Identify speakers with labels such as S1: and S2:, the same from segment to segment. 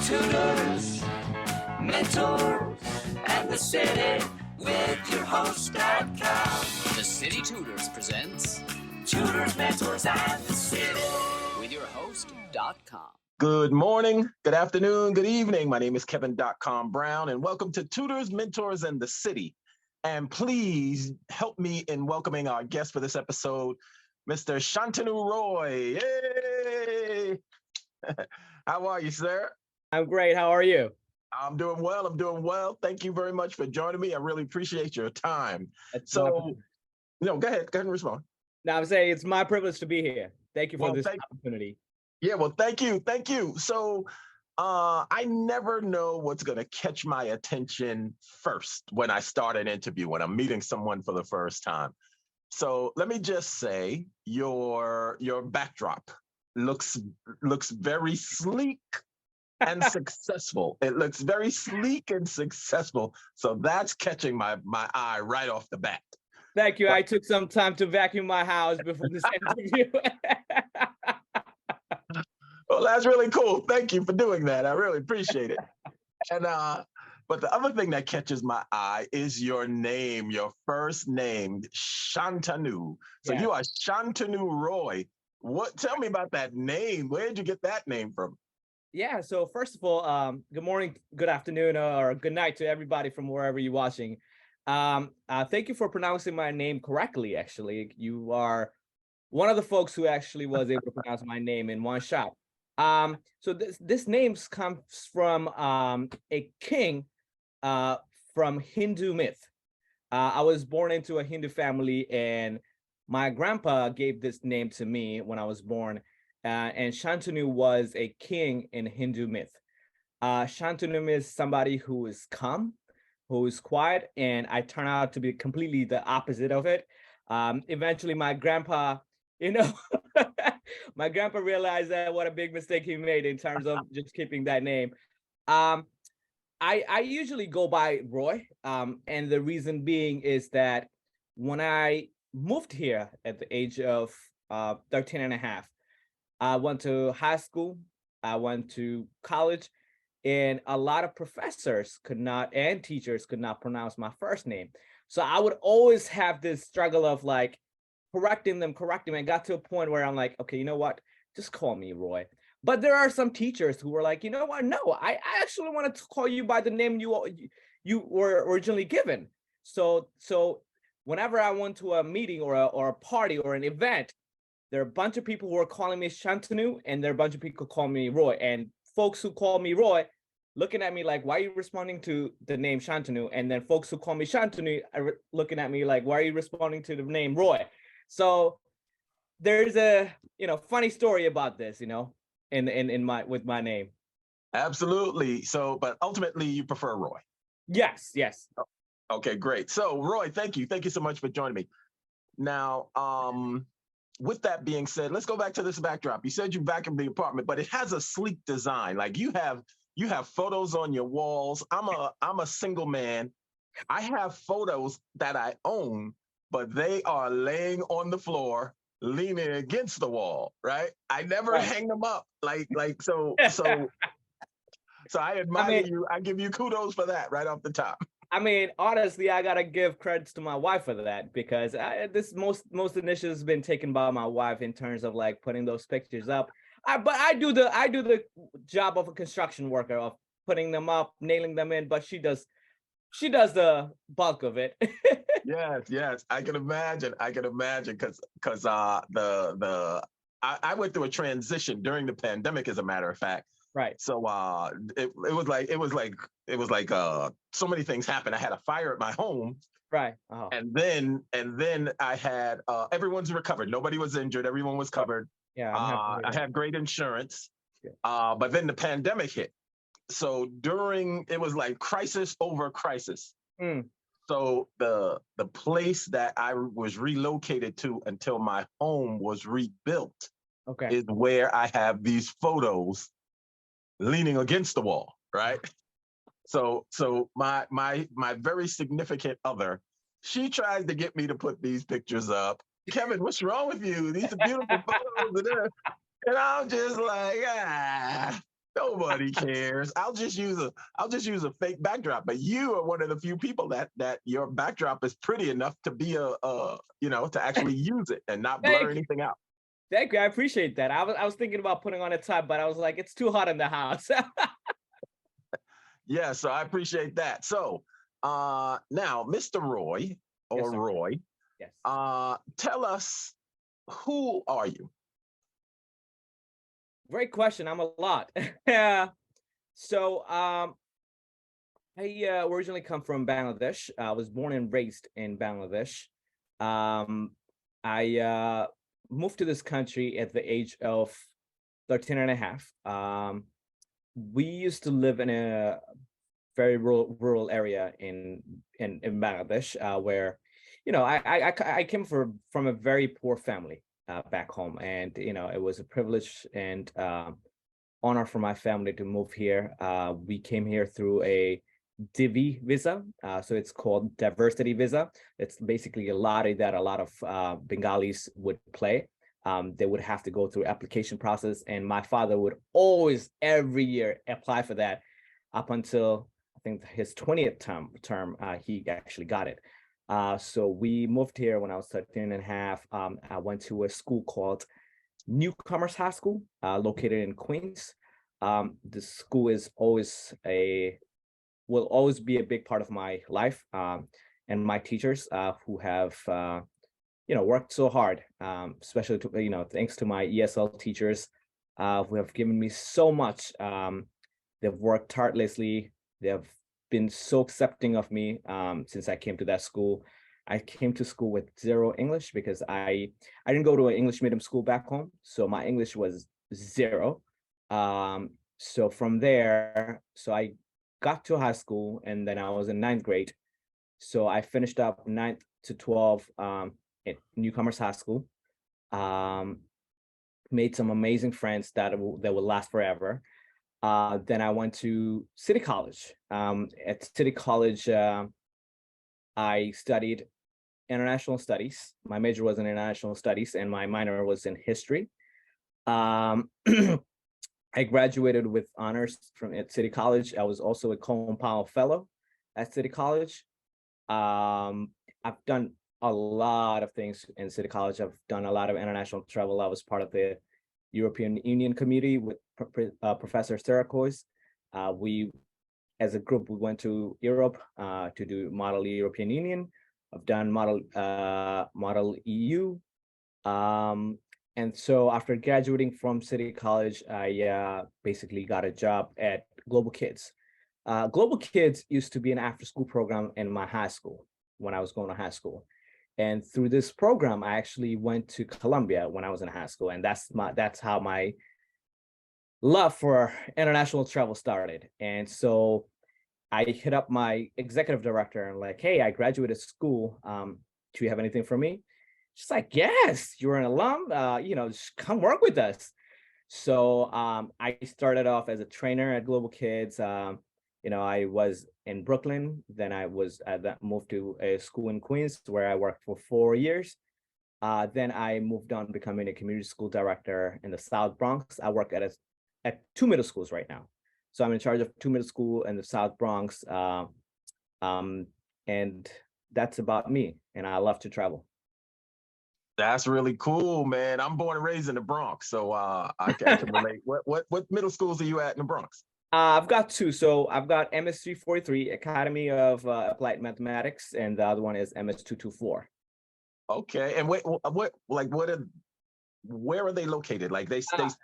S1: Tutors, mentors, and the city with your host.com.
S2: The City Tutors presents
S1: Tutors, mentors, and the city
S2: with your host.com.
S3: Good morning, good afternoon, good evening. My name is Kevin.com Brown, and welcome to Tutors, Mentors, and the City. And please help me in welcoming our guest for this episode, Mr. Shantanu Roy. Yay! How are you, sir?
S4: I'm great. How are you?
S3: I'm doing well. Thank you very much for joining me. I really appreciate your time.
S4: Go
S3: ahead and respond.
S4: Now I'm saying it's my privilege to be here. Thank you for this opportunity.
S3: Yeah, well, thank you. So I never know what's going to catch my attention first when I start an interview, when I'm meeting someone for the first time. So let me just say your backdrop looks very sleek and successful. It looks very sleek and successful. So that's catching my eye right off the bat.
S4: Thank you. I took some time to vacuum my house before this interview.
S3: Well, that's really cool. Thank you for doing that. I really appreciate it. And but the other thing that catches my eye is your name, your first name, Shantanu. So You are Shantanu Roy. Tell me about that name. Where did you get that name from?
S4: Yeah. So first of all, good morning, good afternoon, or good night to everybody from wherever you're watching. Thank you for pronouncing my name correctly. Actually, you are one of the folks who actually was able to pronounce my name in one shot. So this name comes from a king from Hindu myth. I was born into a Hindu family, and my grandpa gave this name to me when I was born. And Shantanu was a king in Hindu myth. Shantanu is somebody who is calm, who is quiet, and I turn out to be completely the opposite of it. Eventually, my grandpa, my grandpa realized that what a big mistake he made in terms of just keeping that name. I usually go by Roy, and the reason being is that when I moved here at the age of 13 and a half, I went to high school, I went to college, and a lot of professors and teachers could not pronounce my first name. So I would always have this struggle of like correcting them. I got to a point where I'm like, okay, you know what? Just call me Roy. But there are some teachers who were like, you know what? No, I actually wanted to call you by the name you were originally given. So whenever I went to a meeting or a party or an event, there are a bunch of people who are calling me Shantanu, and there are a bunch of people calling me Roy. And folks who call me Roy looking at me like, why are you responding to the name Shantanu? And then folks who call me Shantanu are looking at me like, why are you responding to the name Roy? So there's a funny story about this, with my name.
S3: Absolutely. So, but ultimately you prefer Roy.
S4: Yes.
S3: Okay, great. So Roy, thank you so much for joining me. Now, with that being said, let's go back to this backdrop. You said you vacuumed the apartment, but it has a sleek design. Like you have photos on your walls. I'm a single man. I have photos that I own, but they are laying on the floor, leaning against the wall, right? I never hang them up. So I admire you. I give you kudos for that right off the top.
S4: I mean, honestly, I gotta give credits to my wife for that, because this most initiatives been taken by my wife in terms of like putting those pictures up. But I do the job of a construction worker of putting them up, nailing them in. But she does the bulk of it.
S3: Yes, I can imagine because I went through a transition during the pandemic, as a matter of fact.
S4: Right.
S3: So it was like so many things happened. I had a fire at my home.
S4: Right. Oh.
S3: And then I had everyone's recovered. Nobody was injured. Everyone was covered.
S4: Yeah.
S3: I had great insurance. But then the pandemic hit. So it was like crisis over crisis. So the place that I was relocated to until my home was rebuilt is where I have these photos leaning against the wall, right? So my very significant other, she tries to get me to put these pictures up. Kevin, what's wrong with you? These are beautiful photos. And I'm just like, Nobody cares. I'll just use a fake backdrop. But you are one of the few people that your backdrop is pretty enough to be to actually use it and not blur
S4: Thank you.
S3: anything out.
S4: Thank you. I appreciate that. I was thinking about putting on a tie, but I was like, it's too hot in the house.
S3: Yeah, so I appreciate that. So now, Mr. Roy
S4: Yes,
S3: or
S4: sir.
S3: Roy,
S4: Yes.
S3: tell us, who are you?
S4: Great question. I'm a lot. Yeah. So I originally come from Bangladesh. I was born and raised in Bangladesh. I moved to this country at the age of 13 and a half. We used to live in a very rural area in Bangladesh, where, I came from a very poor family back home, and it was a privilege and honor for my family to move here. We came here through a Divi visa, so it's called diversity visa. It's basically a lottery that a lot of Bengalis would play. They would have to go through application process, and my father would always every year apply for that up until I think his 20th term, he actually got it. So we moved here when I was 13 and a half. I went to a school called Newcomers High School, located in Queens. The school will always be a big part of my life, and my teachers who have worked so hard, especially thanks to my ESL teachers who have given me so much. They've worked tirelessly. They've been so accepting of me since I came to that school. I came to school with zero English because I didn't go to an English medium school back home, so my English was zero. So from there, I got to high school, and then I was in ninth grade. So I finished up 9th to 12 at Newcomers High School. Made some amazing friends that will last forever. Then I went to City College. At City College, I studied international studies. My major was in international studies, and my minor was in history. I graduated with honors at City College. I was also a Colin Powell Fellow at City College. I've done a lot of things in City College. I've done a lot of international travel. I was part of the European Union committee with Professor Sarakois. We, as a group, we went to Europe to do Model European Union. I've done Model EU. And so after graduating from City College, I basically got a job at Global Kids. Global Kids used to be an after-school program in my high school when I was going to high school. And through this program, I actually went to Colombia when I was in high school. And that's how my love for international travel started. And so I hit up my executive director and like, hey, I graduated school. Do you have anything for me? She's like, yes, you're an alum, just come work with us. So I started off as a trainer at Global Kids. I was in Brooklyn. Then I moved to a school in Queens where I worked for 4 years. Then I moved on becoming a community school director in the South Bronx. I work at 2 middle schools right now. So I'm in charge of 2 middle school in the South Bronx. And that's about me. And I love to travel.
S3: That's really cool, man. I'm born and raised in the Bronx, so I can relate. What middle schools are you at in the Bronx?
S4: I've got 2. So I've got MS 343, Academy of Applied Mathematics, and the other one is MS 224.
S3: Okay, and where are they located? Like they sound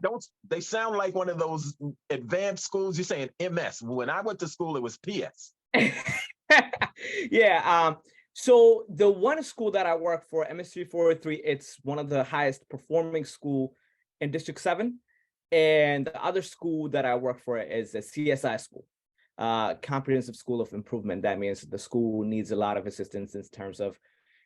S3: like one of those advanced schools. You're saying MS. When I went to school, it was PS.
S4: Yeah. So the one school that I work for, MS343, it's one of the highest performing school in District 7. And the other school that I work for is a CSI school, Comprehensive School of Improvement. That means the school needs a lot of assistance in terms of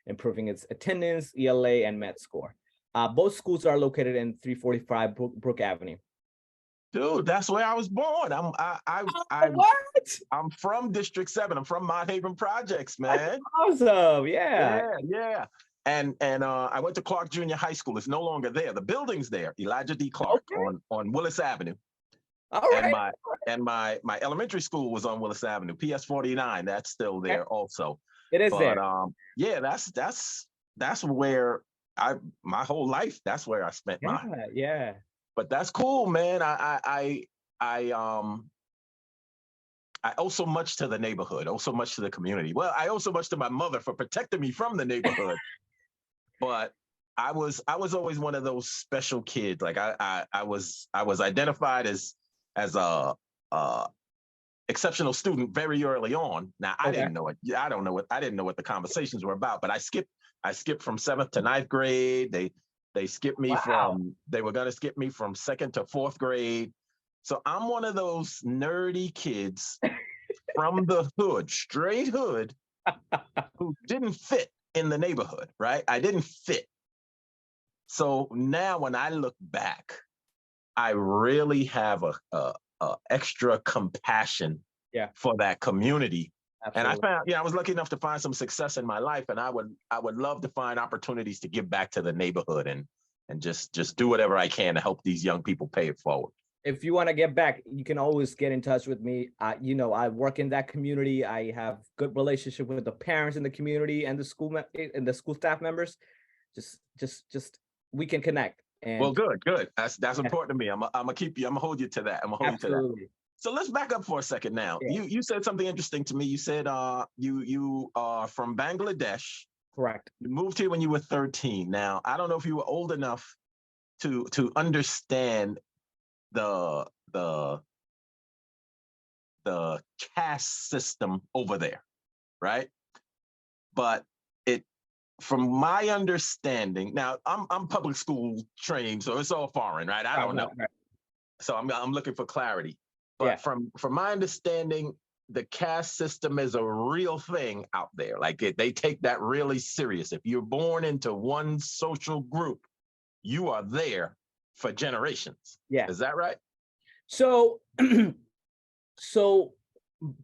S4: improving its attendance, ELA, and MET score. Both schools are located in 345 Brook Avenue.
S3: Dude, that's where I was born. I'm from District 7. I'm from Mount Haven Projects, man.
S4: That's awesome.
S3: Yeah. And I went to Clark Junior High School. It's no longer there. The building's there. Elijah D. Clark on Willis Avenue.
S4: All
S3: And
S4: right.
S3: my elementary school was on Willis Avenue, PS 49. That's still
S4: Okay.
S3: there also.
S4: It is
S3: But
S4: there.
S3: yeah, that's where I my whole life. That's where I spent
S4: Yeah,
S3: my.
S4: yeah.
S3: But that's cool, man. I owe so much to the neighborhood, owe so much to the community. Well, I owe so much to my mother for protecting me from the neighborhood. But I was always one of those special kids. Like I was identified as a exceptional student very early on. Now I
S4: Okay.
S3: didn't know it. I didn't know what the conversations were about. But I skipped from seventh to ninth grade. They skipped me
S4: Wow.
S3: from. They were gonna skip me from second to fourth grade. So I'm one of those nerdy kids from the hood, straight hood, who didn't fit in the neighborhood, right? I didn't fit. So now when I look back, I really have a extra compassion
S4: Yeah,
S3: for that community. And I
S4: absolutely.
S3: found, I was lucky enough to find some success in my life, and I would love to find opportunities to give back to the neighborhood and just do whatever I can to help these young people pay it forward.
S4: If you want to get back, you can always get in touch with me. I work in that community. I have good relationship with the parents in the community and the and the school staff members. Just we can connect.
S3: Well,
S4: And
S3: good, good. That's
S4: yeah,
S3: important to me. I'm gonna keep you. I'm gonna hold you to that. I'm gonna hold you to that.
S4: absolutely.
S3: So let's back up for a second now.
S4: Yeah,
S3: You said something interesting to me. You said you are from Bangladesh.
S4: correct.
S3: You moved here when you were 13. Now, I don't know if you were old enough to understand the the the caste system over there, right? But it from my understanding, now I'm public school trained, so it's all foreign, right? I
S4: Right,
S3: don't
S4: right,
S3: know.
S4: right.
S3: So I'm looking for clarity.
S4: Yeah.
S3: But from my understanding, the caste system is a real thing out there. Like they take that really serious. If you're born into one social group, you are there for generations.
S4: Yeah.
S3: Is that right?
S4: So so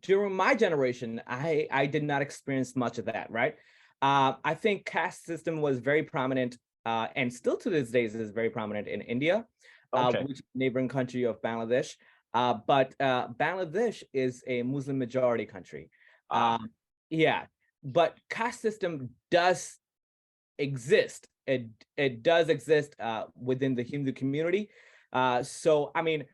S4: during my generation, I did not experience much of that, right? I think caste system was very prominent, and still to this days is very prominent in India,
S3: Okay.
S4: which neighboring country of Bangladesh. But Bangladesh is a Muslim majority country.
S3: Ah,
S4: Yeah, but caste system does exist. It does exist within the Hindu community. So I mean,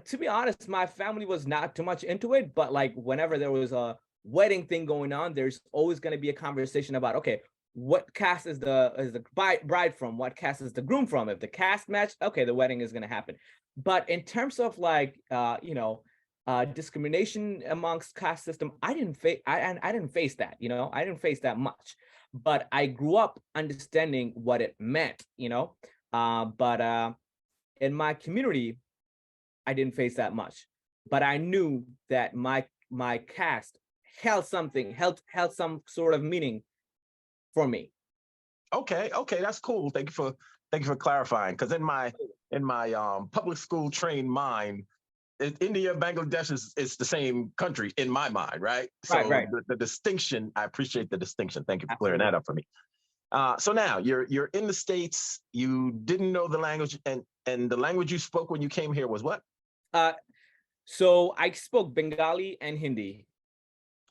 S4: to be honest, my family was not too much into it, but like whenever there was a wedding thing going on, there's always going to be a conversation about, okay, what caste is the bride from? What caste is the groom from? If the caste match, okay, the wedding is going to happen. But in terms of like discrimination amongst caste system, I didn't face that, I didn't face that much, but I grew up understanding what it meant, but in my community I didn't face that much, but I knew that my caste held some sort of meaning for me.
S3: okay, okay, that's cool. Thank you for clarifying. Because in my public school trained mind, India and Bangladesh is the same country in my mind, right?
S4: Right,
S3: So
S4: right.
S3: the distinction, I appreciate the distinction. Thank you for clearing
S4: Absolutely.
S3: that up for me. So now you're in the States. You didn't know the language, and the language you spoke when you came here was what?
S4: Uh, so I spoke Bengali and Hindi.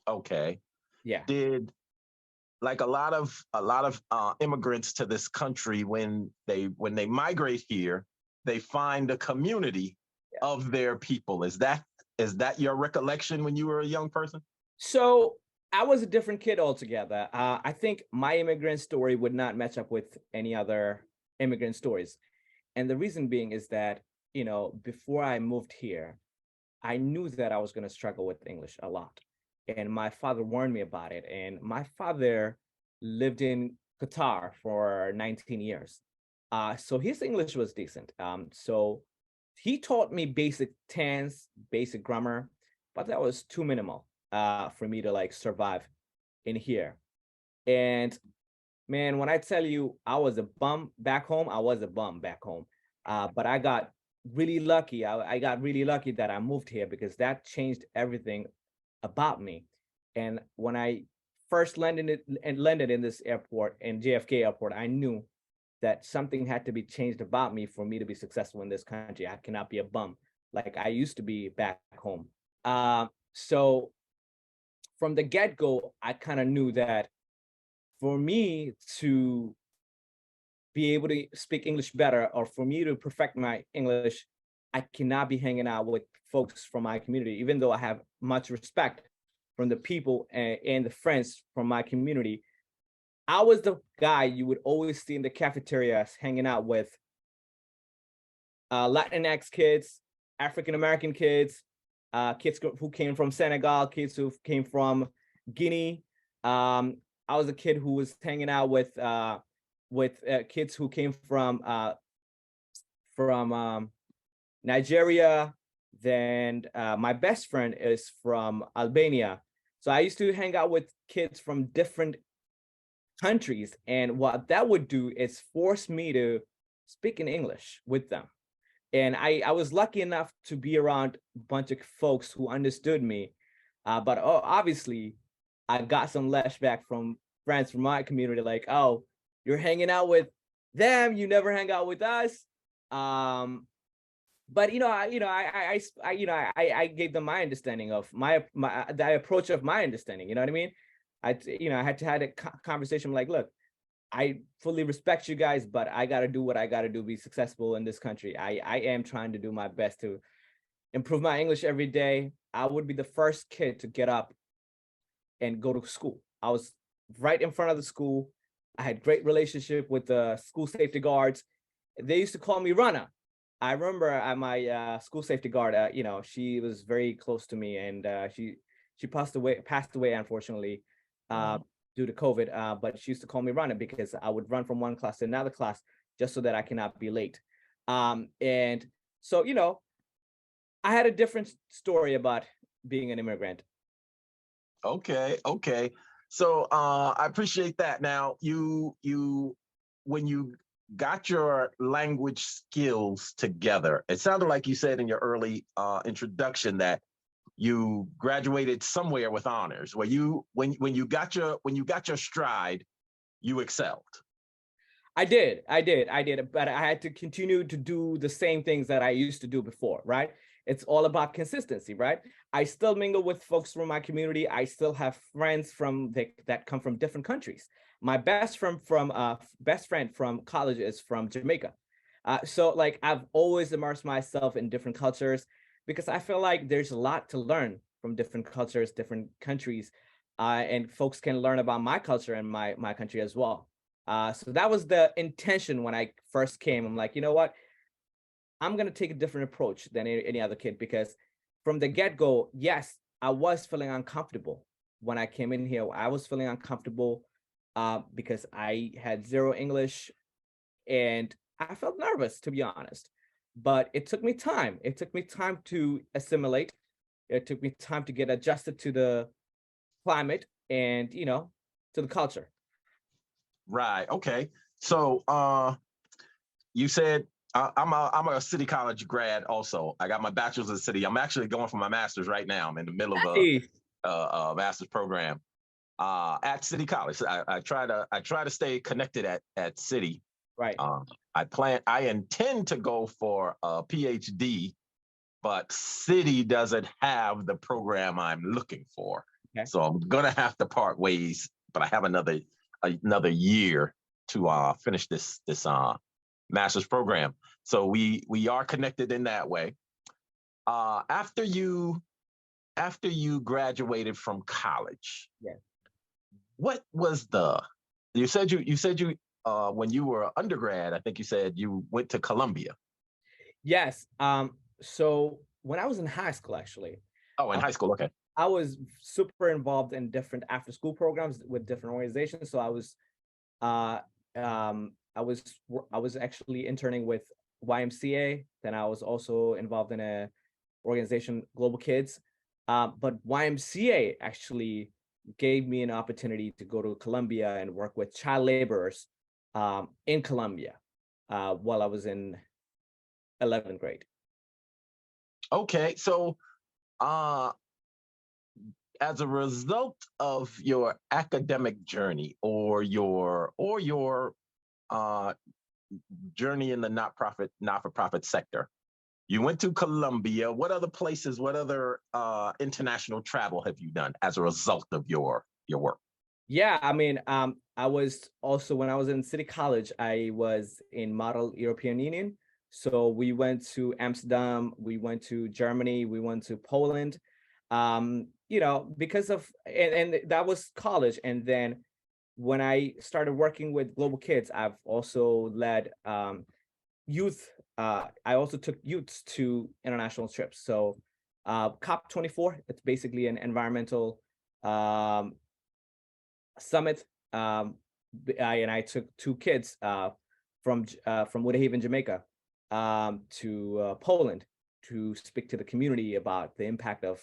S3: Okay.
S4: Yeah.
S3: Did like a lot of immigrants to this country when they migrate here, they find a community
S4: Yeah.
S3: of their people. Is that your recollection when you were a young person?
S4: So I was a different kid altogether. I think my immigrant story would not match up with any other immigrant stories. And the reason being is that, before I moved here, I knew that I was going to struggle with English a lot. And my father warned me about it. And my father lived in Qatar for 19 years. So his English was decent. So he taught me basic tense, basic grammar, but that was too minimal for me to like survive in here. And man, when I tell you I was a bum back home, I was a bum back home. But I got really lucky. I got really lucky that I moved here because that changed everything about me. And when I first landed in this airport, in JFK airport, I knew that something had to be changed about me for me to be successful in this country. I cannot be a bum like I used to be back home. So from the get-go, I kind of knew that for me to be able to speak English better, or for me to perfect my English, I cannot be hanging out with folks from my community, even though I have much respect from the people and the friends from my community. I was the guy you would always see in the cafeterias hanging out with Latinx kids, African American kids, kids who came from Senegal, kids who came from Guinea. I was a kid who was hanging out with kids who came from Nigeria. Then my best friend is from Albania. So I used to hang out with kids from different countries, and what that would do is force me to speak in English with them. And I was lucky enough to be around a bunch of folks who understood me. But obviously, I got some lashback from friends from my community, like, "Oh, you're hanging out with them. You never hang out with us." But I gave them my understanding of my the approach of my understanding. You know what I mean? I had to have a conversation like, "Look, I fully respect you guys, but I got to do what I got to do to be successful in this country. I am trying to do my best to improve my English every day. I would be the first kid to get up and go to school. I was right in front of the school. I had great relationship with the school safety guards. They used to call me Runner. I remember my school safety guard, she was very close to me, and she passed away, unfortunately, due to COVID. But she used to call me Runner because I would run from one class to another class just so that I cannot be late. And so, I had a different story about being an immigrant.
S3: Okay. So I appreciate that. Now, when you got your language skills together, it sounded like you said in your early introduction that you graduated somewhere with honors. Where when you got your stride, you excelled.
S4: I did, but I had to continue to do the same things that I used to do before, right? It's all about consistency, right? I still mingle with folks from my community. I still have friends that come from different countries. My best friend from college is from Jamaica. So like I've always immersed myself in different cultures because I feel like there's a lot to learn from different cultures, different countries, and folks can learn about my culture and my country as well. So that was the intention when I first came. I'm like, you know what? I'm going to take a different approach than any other kid because from the get-go, yes, I was feeling uncomfortable when I came in here. I was feeling uncomfortable because I had zero English and I felt nervous, to be honest. But it took me time. It took me time to assimilate. It took me time to get adjusted to the climate and, to the culture.
S3: Right. Okay. So you said I'm a City College grad. Also, I got my bachelor's in City. I'm actually going for my master's right now. I'm in the middle of
S4: Hey.
S3: a master's program at City College. I try to stay connected at City.
S4: Right.
S3: I intend to go for a PhD, but City doesn't have the program I'm looking for.
S4: Okay.
S3: So I'm gonna have to part ways. But I have another year to finish this master's program. So we are connected in that way. After you graduated from college,
S4: Yeah.
S3: what was you said you when you were undergrad, I think you said you went to Columbia.
S4: Yes. So when I was in high school, actually,
S3: Oh, in high school. Okay.
S4: I was super involved in different after school programs with different organizations. So uh, I was actually interning with YMCA. Then I was also involved in a organization, Global Kids. But YMCA actually gave me an opportunity to go to Columbia and work with child laborers in Columbia while I was in 11th grade.
S3: Okay. So as a result of your academic journey or your journey in the not-for-profit sector, You went to Colombia. What other places, what other international travel have you done as a result of your work?
S4: Yeah, I mean, I was also, when I was in City College, I was in Model European Union. So we went to Amsterdam, we went to Germany, we went to Poland. Because of, and that was college. And then when I started working with global kids, I've also led youth. I also took youths to international trips. So COP24, it's basically an environmental summit. I took two kids from Woodhaven, Jamaica, to Poland to speak to the community about the impact of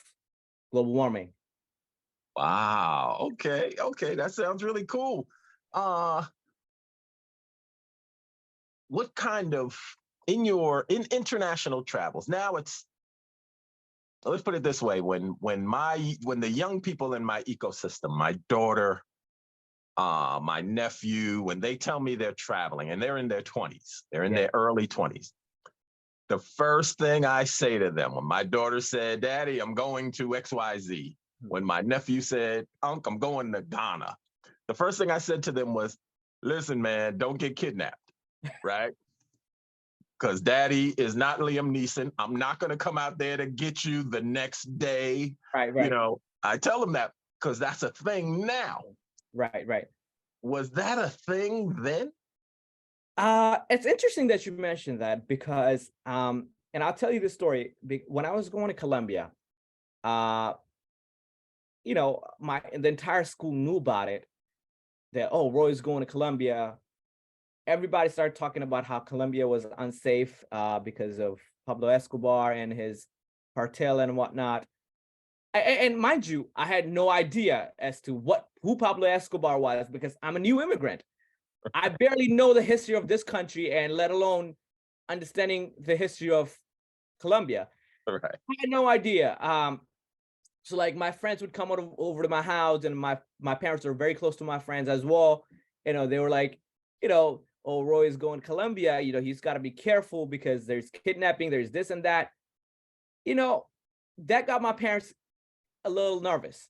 S4: global warming.
S3: Wow. Okay. Okay. That sounds really cool. Uh, what kind of in international travels? Now it's, let's put it this way, when the young people in my ecosystem, my daughter, my nephew, when they tell me they're traveling and they're in their 20s, they're in
S4: Yeah.
S3: their early 20s, the first thing I say to them, when my daughter said, Daddy, I'm going to XYZ, when my nephew said, Unc, I'm going to Ghana, the first thing I said to them was, listen, man, don't get kidnapped, right? Because Daddy is not Liam Neeson. I'm not going to come out there to get you the next day.
S4: Right.
S3: I tell them that because that's a thing now.
S4: Right.
S3: Was that a thing then?
S4: It's interesting that you mentioned that because, and I'll tell you the story. When I was going to Colombia, the entire school knew about it. That, oh, Roy's going to Colombia. Everybody started talking about how Colombia was unsafe because of Pablo Escobar and his cartel and whatnot. And mind you, I had no idea as to who Pablo Escobar was because I'm a new immigrant. I barely know the history of this country, and let alone understanding the history of Colombia.
S3: Right.
S4: I had no idea. So like my friends would come over to my house, and my parents are very close to my friends as well. They were like, oh, Roy is going to Colombia. He's got to be careful because there's kidnapping, there's this and that. That got my parents a little nervous.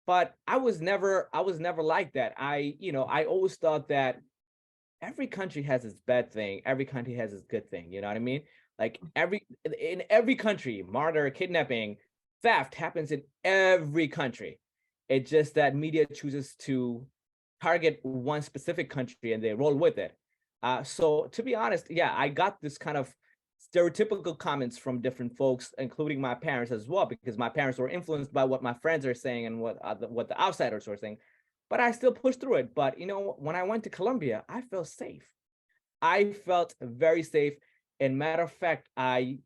S4: But I was never like that. I always thought that every country has its bad thing, every country has its good thing. You know what I mean? Like in every country, murder, kidnapping, theft happens in every country. It's just that media chooses to target one specific country and they roll with it. So to be honest, yeah, I got this kind of stereotypical comments from different folks, including my parents as well, because my parents were influenced by what my friends are saying and what the outsiders were saying. But I still pushed through it. But when I went to Colombia, I felt safe. I felt very safe. And matter of fact, I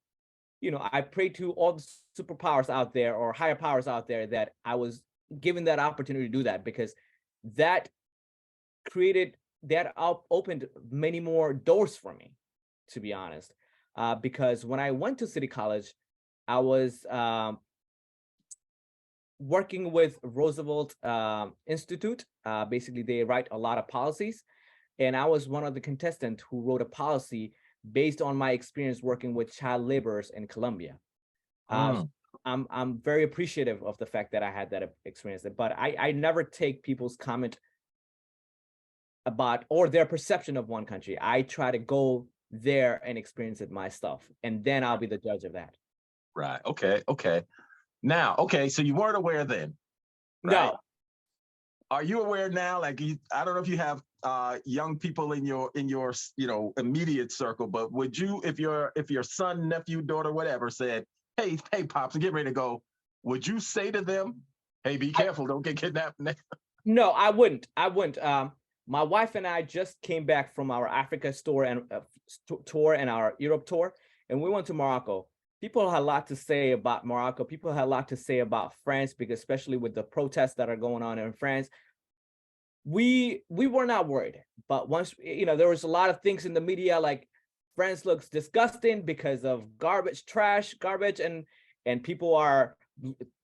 S4: prayed to all the superpowers out there or higher powers out there that I was given that opportunity to do that, because that opened many more doors for me, to be honest. Because when I went to City College, I was working with Roosevelt Institute. Basically, they write a lot of policies. And I was one of the contestants who wrote a policy based on my experience working with child laborers in Colombia. I'm very appreciative of the fact that I had that experience. But I never take people's comment about or their perception of one country. I try to go there and experience it myself, and then I'll be the judge of that.
S3: Right. Okay. Now, okay, so you weren't aware then, right?
S4: No.
S3: Are you aware now? Like, I don't know if you have young people in your immediate circle, but would you, if your son, nephew, daughter, whatever, said, "Hey, pops, I'm getting ready to go," would you say to them, "Hey, be careful, don't get kidnapped"?
S4: No, I wouldn't. My wife and I just came back from our Africa tour and our Europe tour, and we went to Morocco. People had a lot to say about Morocco. People had a lot to say about France, because especially with the protests that are going on in France, we were not worried. But once, there was a lot of things in the media, like France looks disgusting because of garbage, and people are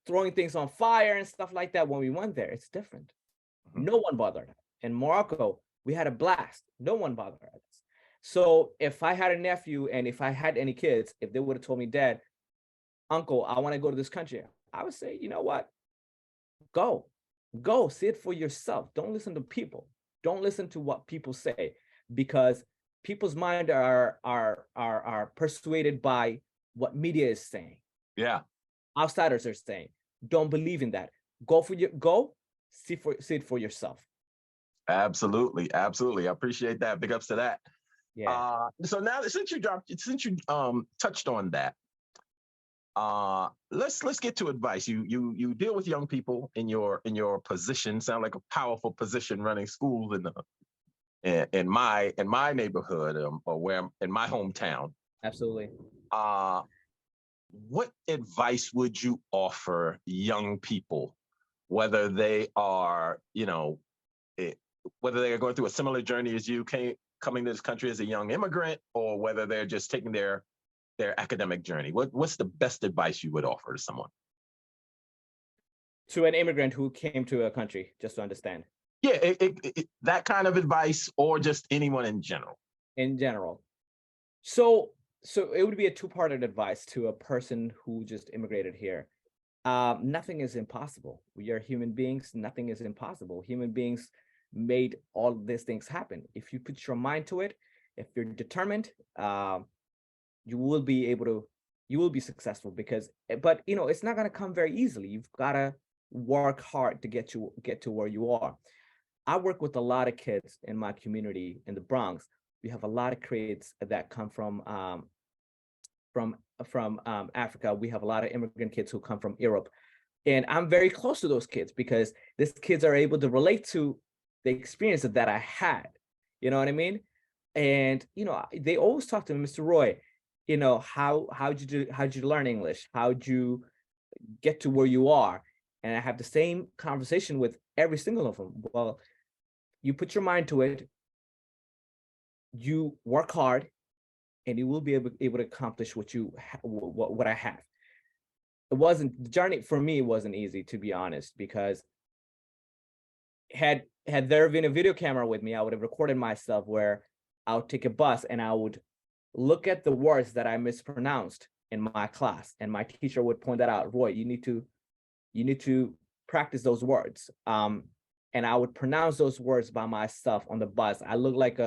S4: throwing things on fire and stuff like that. When we went there, it's different. No one bothered. In Morocco, we had a blast. No one bothered us. So if I had a nephew and if I had any kids, if they would have told me, Dad, Uncle, I want to go to this country, I would say, you know what? Go see it for yourself. Don't listen to people. Don't listen to what people say, because people's mind are persuaded by what media is saying.
S3: Yeah.
S4: Outsiders are saying. Don't believe in that. See it for yourself.
S3: Absolutely. Absolutely. I appreciate that. Big ups to that.
S4: Yeah.
S3: So now since you touched on that, let's get to advice. You deal with young people in your position. Sound like a powerful position running schools in my neighborhood, or where I'm in my hometown.
S4: Absolutely.
S3: What advice would you offer young people, whether they are, whether they are going through a similar journey as you coming to this country as a young immigrant, or whether they're just taking their academic journey? What's the best advice you would offer to someone?
S4: To an immigrant who came to a country, just to understand.
S3: Yeah, that kind of advice, or just anyone in general.
S4: In general. So it would be a two-parted advice to a person who just immigrated here. Nothing is impossible. We are human beings. Nothing is impossible. Human beings made all these things happen. If you put your mind to it, if you're determined, you will be successful, but it's not going to come very easily. You've got to work hard to get to where you are. I work with a lot of kids in my community in the Bronx. We have a lot of kids that come from Africa. We have a lot of immigrant kids who come from Europe, and I'm very close to those kids because these kids are able to relate to the experience that I had. You know what I mean? And they always talk to me, Mr. Roy. How'd you learn English? How'd you get to where you are? And I have the same conversation with every single of them. Well, you put your mind to it, you work hard, and you will be able to accomplish what I have. The journey for me wasn't easy, to be honest, because had there been a video camera with me, I would have recorded myself where I would take a bus and I would look at the words that I mispronounced in my class, and my teacher would point that out. Roy, you need to practice those words. And I would pronounce those words by myself on the bus. I looked like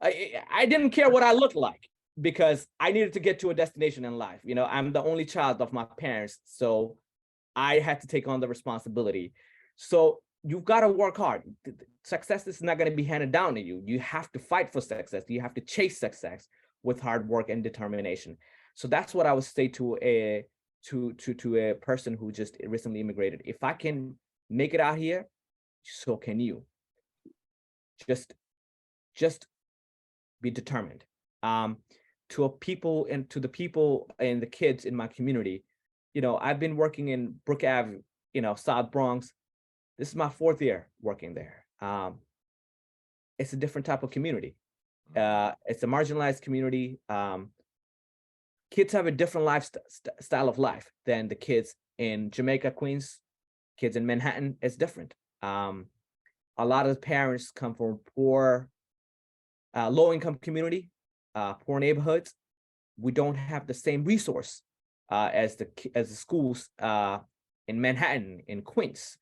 S4: I didn't care what I looked like, because I needed to get to a destination in life. I'm the only child of my parents, so I had to take on the responsibility. So you've got to work hard. Success is not going to be handed down to you. You have to fight for success. You have to chase success with hard work and determination. So that's what I would say to a person who just recently immigrated. If I can make it out here, so can you. Just be determined. To the people and the kids in my community, I've been working in Brook Ave, South Bronx. This is my 4th year working there. It's a different type of community. It's a marginalized community. Kids have a different style of life than the kids in Jamaica, Queens, kids in Manhattan. It's different. A lot of parents come from poor, low-income community, poor neighborhoods. We don't have the same resource as the schools in Manhattan, in Queens.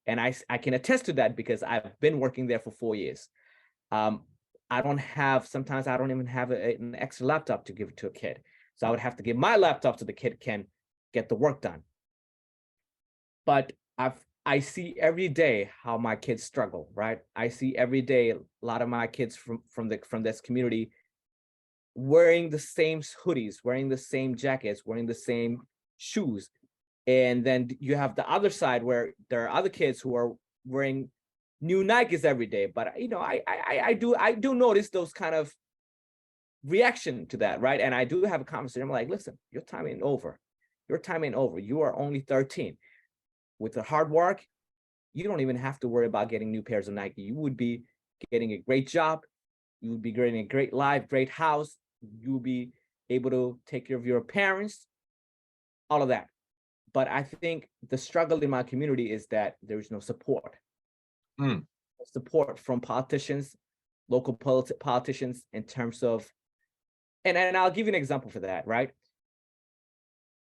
S4: And I can attest to that because I've been working there for 4 years. Sometimes I don't even have an extra laptop to give to a kid. So I would have to give my laptop so the kid can get the work done. But I see every day how my kids struggle, right? I see every day a lot of my kids from this community wearing the same hoodies, wearing the same jackets, wearing the same shoes. And then you have the other side where there are other kids who are wearing new Nikes every day. But I do notice those kind of reaction to that, right? And I do have a conversation. I'm like, listen, your time ain't over. Your time ain't over. You are only 13. With the hard work, you don't even have to worry about getting new pairs of Nike. You would be getting a great job. You would be getting a great life, great house. You would be able to take care of your parents, all of that. But I think the struggle in my community is that there is no support. Support from politicians, local politicians in terms of, and I'll give you an example for that, right?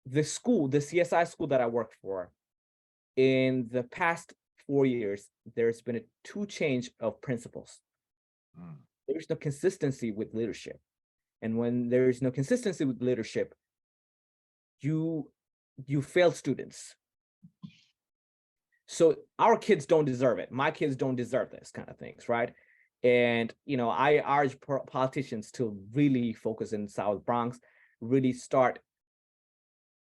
S4: The school, the CSI school that I worked for, in the past 4 years, there's been a 2 change of principals. There's no consistency with leadership. And when there's no consistency with leadership, you fail students. So our kids don't deserve it. My kids don't deserve this kind of things, right? And I urge politicians to really focus in South Bronx, really start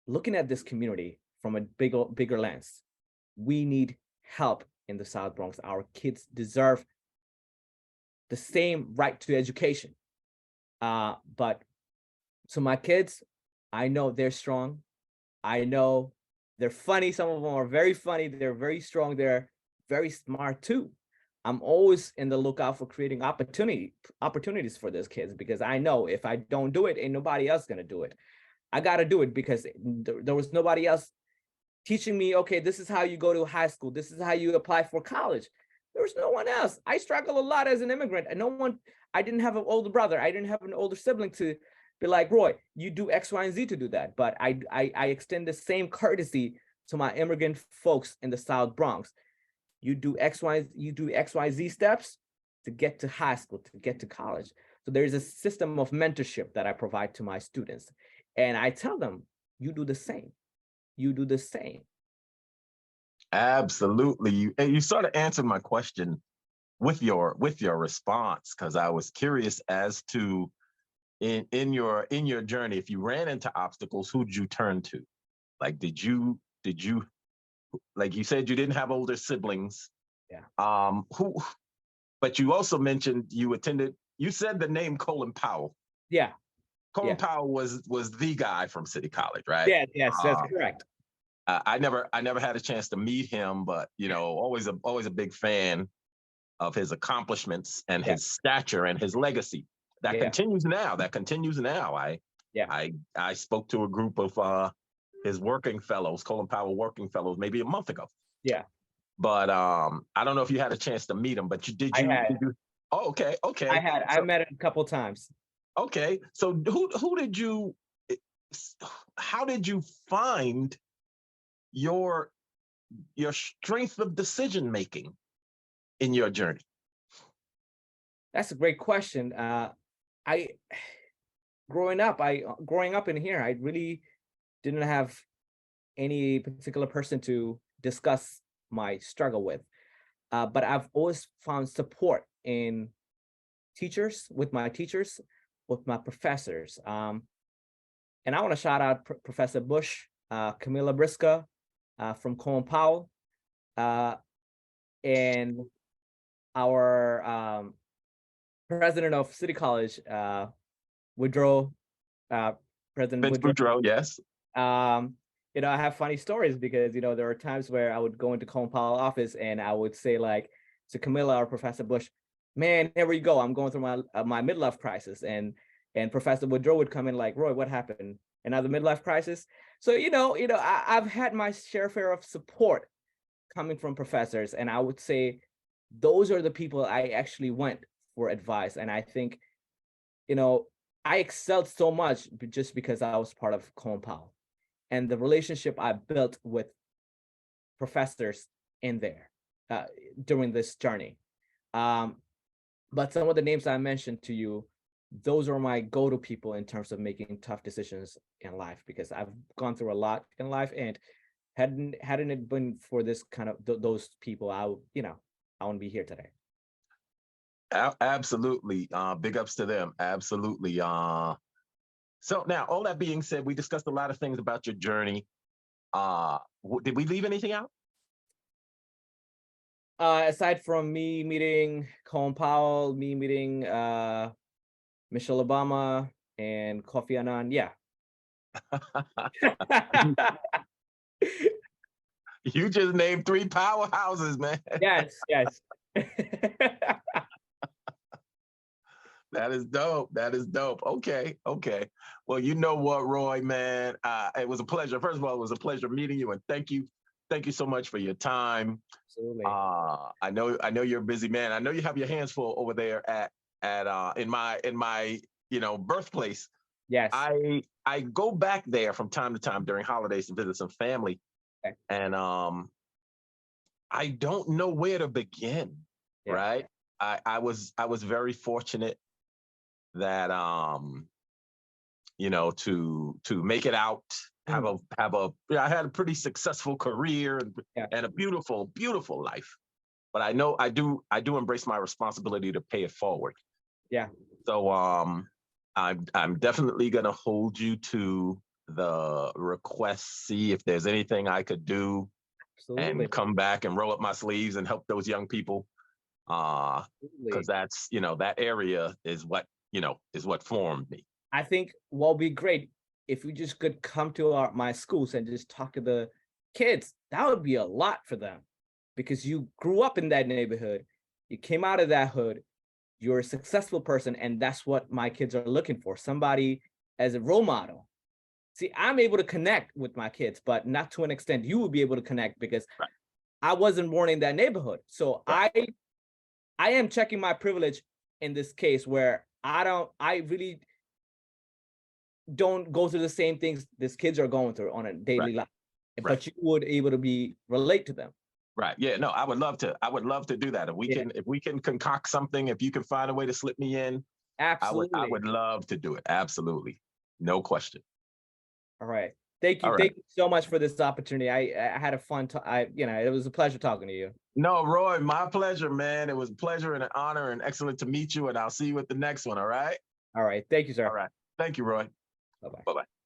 S4: looking at this community from a bigger lens. We need help in the South Bronx. Our kids deserve the same right to education. But so my kids, I know they're strong. I know they're funny. Some of them are very funny. They're very strong. They're very smart too. I'm always in the lookout for creating opportunities for those kids, because I know if I don't do it, ain't nobody else gonna do it. I gotta do it because there was nobody else teaching me, okay, this is how you go to high school. This is how you apply for college. There was no one else. I struggled a lot as an immigrant, and I didn't have an older brother. I didn't have an older sibling to be like, Roy, you do X, Y, and Z to do that. But I extend the same courtesy to my immigrant folks in the South Bronx. You do X, Y, Z steps to get to high school, to get to college. So there's a system of mentorship that I provide to my students. And I tell them, you do the same. You do the same.
S3: Absolutely. And you sort of answered my question with your response, because I was curious as to in your journey, if you ran into obstacles, who did you turn to? Like, did you like you said you didn't have older siblings?
S4: Yeah.
S3: But you also mentioned you said the name Colin Powell.
S4: Yeah.
S3: Colin Powell was the guy from City College, right?
S4: Yeah, yes, that's correct.
S3: I never had a chance to meet him, but always a big fan of his accomplishments and his stature and his legacy. That continues now. I spoke to a group of his working fellows, Colin Powell working fellows, maybe a month ago.
S4: Yeah.
S3: But I don't know if you had a chance to meet him, but did you? Oh, okay.
S4: I met him a couple times.
S3: Okay. So how did you find your strength of decision making in your journey?
S4: That's a great question. Growing up in here, I really didn't have any particular person to discuss my struggle with. But I've always found support in with my teachers, with my professors. And I want to shout out Professor Bush, Camilla Briska from Colin Powell, and our president of City College, Woodrow, President
S3: Woodrow, yes.
S4: I have funny stories because, there are times where I would go into Colin Powell office and I would say like to Camilla or Professor Bush, man, here we go. I'm going through my midlife crisis. And Professor Woodrow would come in like, Roy, what happened? Another midlife crisis? So, I've had my share of support coming from professors. And I would say those are the people I actually went for advice. And I think, I excelled so much just because I was part of Colin Powell and the relationship I built with professors in there during this journey. But some of the names I mentioned to you, those are my go-to people in terms of making tough decisions in life, because I've gone through a lot in life, and hadn't it been for this kind of those people, I wouldn't be here today.
S3: Absolutely. Big ups to them. Absolutely. So now, all that being said, we discussed a lot of things about your journey. Did we leave anything out?
S4: Aside from me meeting Colin Powell, me meeting Michelle Obama and Kofi Annan, yeah.
S3: You just named 3 powerhouses, man.
S4: Yes.
S3: That is dope. Okay. Well, you know what, Roy, man, it was a pleasure. First of all, it was a pleasure meeting you, and thank you thank you so much for your time.
S4: Absolutely.
S3: I know you're a busy man. I know you have your hands full over there at in my birthplace.
S4: Yes.
S3: I go back there from time to time during holidays to visit some family,
S4: Okay.
S3: and I don't know where to begin.
S4: Yeah.
S3: Right? I was very fortunate that to make it out, have a I had a pretty successful career and a beautiful life. But I know I do embrace my responsibility to pay it forward.
S4: Yeah.
S3: So I'm definitely gonna hold you to the request, see if there's anything I could do.
S4: Absolutely.
S3: And come back and roll up my sleeves and help those young people. Because that's, that area is what formed me.
S4: I think what would be great if we just could come to my schools and just talk to the kids. That would be a lot for them, because you grew up in that neighborhood, you came out of that hood, you're a successful person, and that's what my kids are looking for, somebody as a role model. See, I'm able to connect with my kids, but not to an extent you will be able to connect, because
S3: right.
S4: I wasn't born in that neighborhood. So
S3: right.
S4: I am checking my privilege in this case, where I really don't go through the same things these kids are going through on a daily life, but you would able to relate to them.
S3: Right. Yeah. No, I would love to do that. If we can concoct something, if you can find a way to slip me in,
S4: absolutely,
S3: I would love to do it. Absolutely. No question.
S4: All right. Thank you.
S3: All right.
S4: Thank you so much for this opportunity. I had a fun it was a pleasure talking to you.
S3: No, Roy, my pleasure, man. It was a pleasure and an honor and excellent to meet you. And I'll see you at the next one. All right.
S4: All right. Thank you, sir.
S3: All right. Thank you, Roy.
S4: Bye-bye.
S3: Bye-bye.